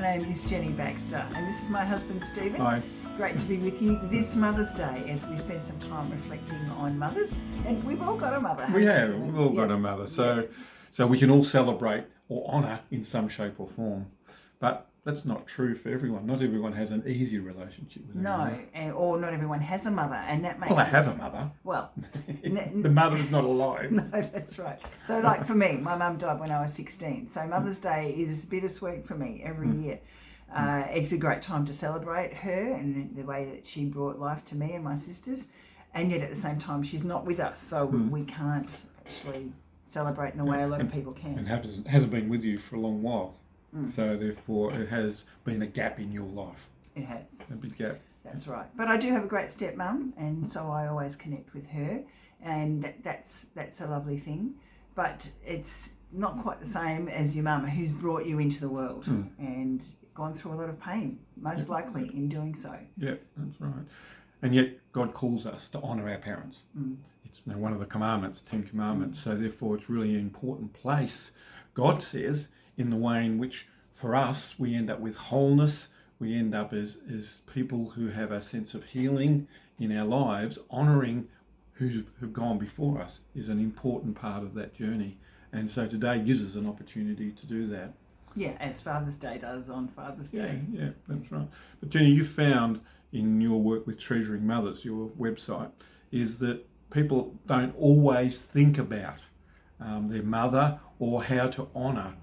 My name is Jenny Baxter and this is my husband Stephen. Hi. Great to be with you this Mother's Day as we spend some time reflecting on mothers. And we've all got a mother. We've all got a mother. So we can all celebrate or honour in some shape or form. But that's not true for everyone. Not everyone has an easy relationship with their mother. Or not everyone has a mother, and that makes Well, they have a mother. Well, the mother is not alive. No, that's right. So like for me, my mum died when I was 16. So Mother's Day is bittersweet for me every year. It's a great time to celebrate her and the way that she brought life to me and my sisters. And yet at the same time, she's not with us. So we can't actually celebrate in the way a lot of people can. And hasn't been with you for a long while. So therefore it has been a gap in your life. It has. A big gap. That's right. But I do have a great stepmum, and so I always connect with her, and that's a lovely thing. But it's not quite the same as your mum, who's brought you into the world and gone through a lot of pain, most likely in doing so. Yeah, that's right. And yet God calls us to honour our parents. It's one of the commandments, 10 commandments. So therefore it's really an important place, God says, in the way in which for us we end up with wholeness, we end up as people who have a sense of healing in our lives. Honouring who've gone before us is an important part of that journey. And so today gives us an opportunity to do that. Yeah, as Father's Day does on Father's Day. Yeah, that's right. But Jenny, you found in your work with Treasuring Mothers, your website, is that people don't always think about their mother or how to honour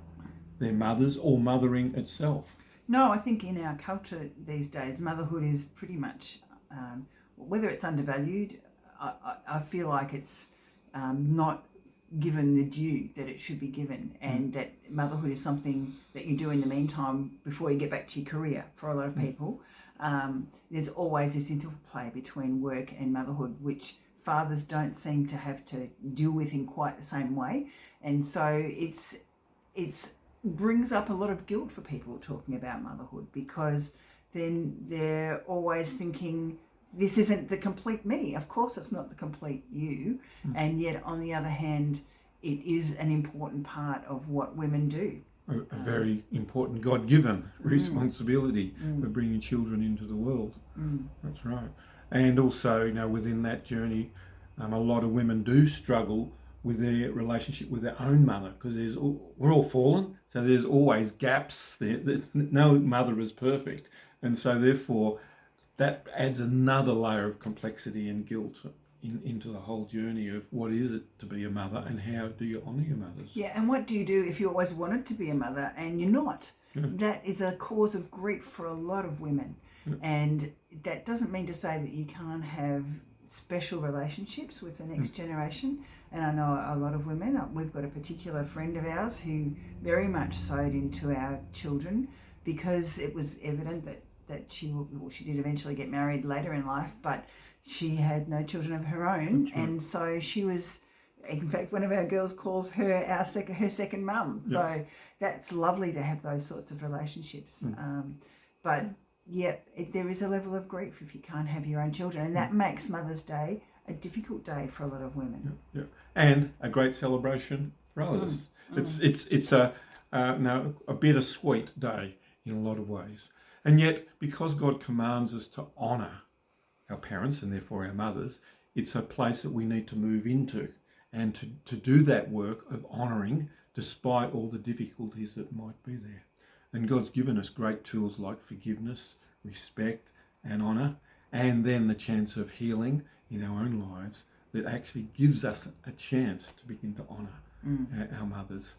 their mothers or mothering itself. No, I think in our culture these days, motherhood is pretty much, whether it's undervalued, I feel like it's not given the due that it should be given, and that motherhood is something that you do in the meantime before you get back to your career for a lot of people. There's always this interplay between work and motherhood, which fathers don't seem to have to deal with in quite the same way. And so it's brings up a lot of guilt for people talking about motherhood, because then they're always thinking, this isn't the complete me. Of course it's not the complete you. And yet on the other hand, it is an important part of what women do. A very important God-given responsibility for bringing children into the world. That's right. And also, within that journey, a lot of women do struggle with their relationship with their own mother, because we're all fallen, so there's always gaps there. No mother is perfect, and so therefore that adds another layer of complexity and guilt into the whole journey of what is it to be a mother and how do you honour your mothers. Yeah, and what do you do if you always wanted to be a mother and you're not? That is a cause of grief for a lot of women. And that doesn't mean to say that you can't have special relationships with the next generation. And I know a lot of women, we've got a particular friend of ours who very much sewed into our children, because it was evident that she did eventually get married later in life, but she had no children of her own. Right. And so she was, in fact, one of our girls calls her her second mum. Yep. So that's lovely to have those sorts of relationships. But yeah, there is a level of grief if you can't have your own children, and that makes Mother's Day a difficult day for a lot of women. Yeah. And a great celebration for others. It's a bittersweet day in a lot of ways. And yet, because God commands us to honour our parents and therefore our mothers, it's a place that we need to move into, and to do that work of honouring despite all the difficulties that might be there. And God's given us great tools like forgiveness, respect and honour, and then the chance of healing in our own lives that actually gives us a chance to begin to honour our mothers.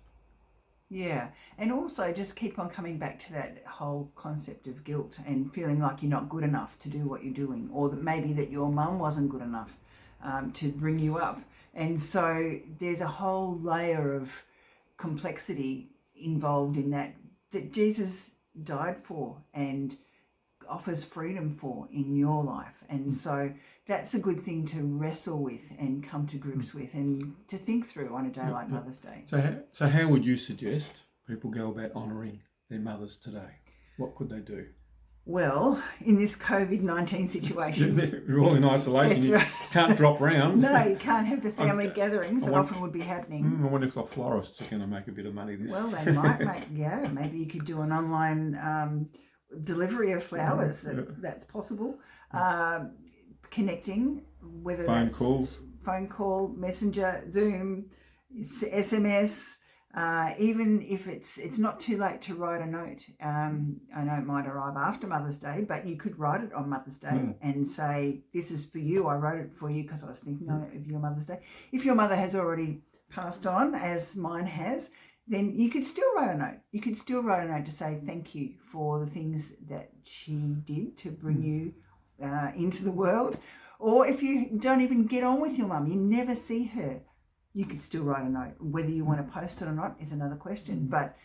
Yeah, and also just keep on coming back to that whole concept of guilt and feeling like you're not good enough to do what you're doing, or that maybe that your mum wasn't good enough to bring you up. And so there's a whole layer of complexity involved in that Jesus died for and offers freedom for in your life. And so that's a good thing to wrestle with and come to grips with and to think through on a day like Mother's Day. So how would you suggest people go about honouring their mothers today? What could they do? Well, in this COVID-19 situation, You're all in isolation. That's You right. can't drop round. no, you can't have the family gatherings that wonder- often would be happening. I wonder if the florists are going to make a bit of money this. Well, they might make, maybe you could do an online delivery of flowers. That's possible. Connecting, whether phone calls. phone call, messenger, Zoom, SMS, even if it's not too late to write a note. I know it might arrive after Mother's Day, but you could write it on Mother's Day and say, this is for you, I wrote it for you because I was thinking of your Mother's Day. If your mother has already passed on, as mine has, then you could still write a note. You could still write a note to say thank you for the things that she did to bring you into the world. Or if you don't even get on with your mum, you never see her, you could still write a note. Whether you want to post it or not is another question. But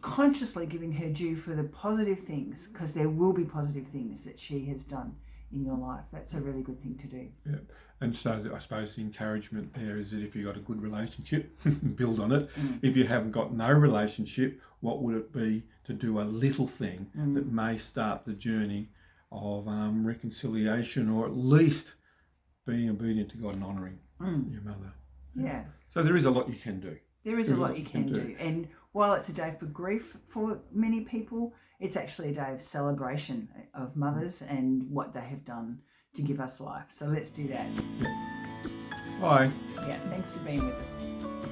consciously giving her due for the positive things, because there will be positive things that she has done in your life. That's a really good thing to do. Yeah. And so I suppose the encouragement there is that if you've got a good relationship, build on it. If you haven't got no relationship, what would it be to do a little thing that may start the journey of reconciliation, or at least being obedient to God and honouring your mother. Yeah. So there is a lot you can do. There is a lot you can do. And while it's a day for grief for many people, it's actually a day of celebration of mothers and what they have done to give us life. So let's do that. Bye. Yeah, thanks for being with us.